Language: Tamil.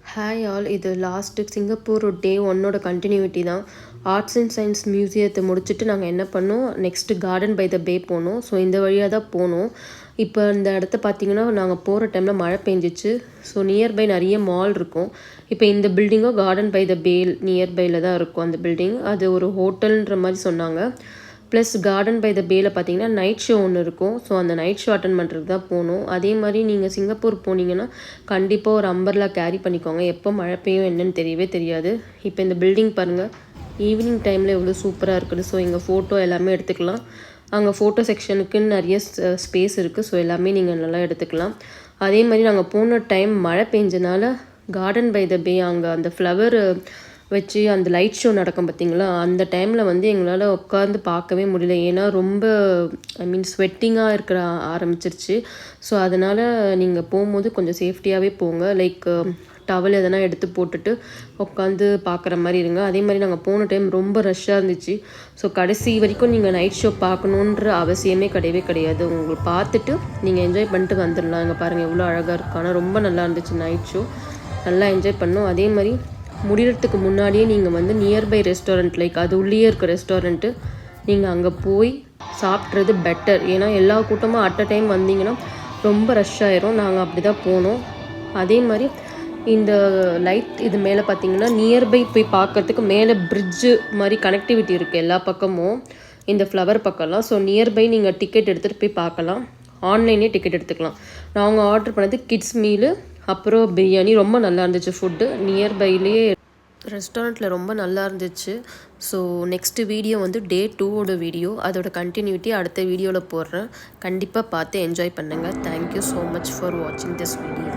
ஹாய் ஆல், இது லாஸ்ட்டு சிங்கப்பூர் டே ஒன்னோட கண்டினியூட்டி தான். ஆர்ட்ஸ் அண்ட் சயின்ஸ் மியூசியத்தை முடிச்சுட்டு நாங்கள் என்ன பண்ணோம், நெக்ஸ்ட்டு கார்டன் பை த பே போனோம். ஸோ இந்த வழியாக தான் போனோம். இப்போ இந்த இடத்த பார்த்தீங்கன்னா நாங்கள் போகிற டைமில் மழை பெஞ்சிச்சு. ஸோ நியர்பை நிறைய மால் இருக்கும். இப்போ இந்த பில்டிங்கும் கார்டன் பை த பே நியர்பையில் தான் இருக்கும். அந்த பில்டிங் அது ஒரு ஹோட்டல்ன்ற மாதிரி சொன்னாங்க. ப்ளஸ் கார்டன் பை த பேயில் பார்த்தீங்கன்னா நைட் ஷோ ஒன்று இருக்கும். ஸோ அந்த நைட் ஷோ அட்டன் பண்ணுறதுக்கு தான் போகணும். அதே மாதிரி நீங்கள் சிங்கப்பூர் போனீங்கன்னா கண்டிப்பாக ஒரு அம்பர்லா கேரி பண்ணிக்கோங்க. எப்போ மழை பெய்யும் என்னன்னு தெரியவே தெரியாது. இப்போ இந்த பில்டிங் பாருங்கள், ஈவினிங் டைமில் எவ்வளோ சூப்பராக இருக்குது. ஸோ எங்கள் ஃபோட்டோ எல்லாமே எடுத்துக்கலாம். அங்கே ஃபோட்டோ செக்ஷனுக்குன்னு நிறைய ஸ்பேஸ் இருக்குது. ஸோ எல்லாமே நீங்கள் நல்லா எடுத்துக்கலாம். அதே மாதிரி நாங்கள் போன டைம் மழை பெஞ்சனால கார்டன் பை த பே அங்கே அந்த ஃப்ளவர் வச்சு அந்த லைட் ஷோ நடக்கும் பார்த்தீங்களா, அந்த டைமில் வந்து எங்களால் உட்காந்து பார்க்கவே முடியல. ஏன்னா ரொம்ப ஸ்வெட்டிங்காக இருக்கிற ஆரம்பிச்சிருச்சு. ஸோ அதனால் நீங்கள் போகும்போது கொஞ்சம் சேஃப்டியாகவே போங்க. லைக் டவல் எதனா எடுத்து போட்டுட்டு உட்காந்து பார்க்குற மாதிரி இருங்க. அதே மாதிரி நாங்கள் போன டைம் ரொம்ப ரஷ்ஷாக இருந்துச்சு. ஸோ கடைசி வரைக்கும் நீங்கள் நைட் ஷோ பார்க்கணுன்ற அவசியமே கிடையவே கிடையாது. உங்களுக்கு பார்த்துட்டு நீங்கள் என்ஜாய் பண்ணிட்டு வந்துடலாம். இங்கே பாருங்கள் எவ்வளோ அழகாக இருக்கு. ஆனால் ரொம்ப நல்லா இருந்துச்சு நைட் ஷோ. நல்லா என்ஜாய் பண்ணோம். அதே மாதிரி முடிகிறதுக்கு முன்னாடியே நீங்கள் வந்து நியர்பை ரெஸ்டாரண்ட், லைக் அது உள்ளே இருக்க ரெஸ்டாரண்ட்டு, நீங்கள் அங்கே போய் சாப்பிட்றது பெட்டர். ஏன்னா எல்லா கூட்டமும் அட் அ டைம் வந்தீங்கன்னா ரொம்ப ரஷ் ஆயிரும். நாங்கள் அப்படி தான் போனோம். அதே மாதிரி இந்த லைட் இது மேலே பார்த்தீங்கன்னா நியர்பை போய் பார்க்கறதுக்கு மேலே பிரிட்ஜு மாதிரி கனெக்டிவிட்டி இருக்குது எல்லா பக்கமும், இந்த ஃப்ளவர் பக்கம்லாம். ஸோ நியர்பை நீங்கள் டிக்கெட் எடுத்துகிட்டு போய் பார்க்கலாம். ஆன்லைனே டிக்கெட் எடுத்துக்கலாம். நாங்கள் ஆர்டர் பண்ணது கிட்ஸ் மீலு, அப்புறம் பிரியாணி. ரொம்ப நல்லா இருந்துச்சு ஃபுட்டு. நியர்பைலேயே ரெஸ்டாரண்ட்டில் ரொம்ப நல்லா இருந்துச்சு. ஸோ நெக்ஸ்ட்டு வீடியோ வந்து டே 2ஓட வீடியோ, அதோட கண்டினியூட்டி அடுத்த வீடியோவில் போடுறேன். கண்டிப்பாக பார்த்து என்ஜாய் பண்ணுங்கள். தேங்க்யூ ஸோ மச் ஃபார் வாட்சிங் திஸ் வீடியோ.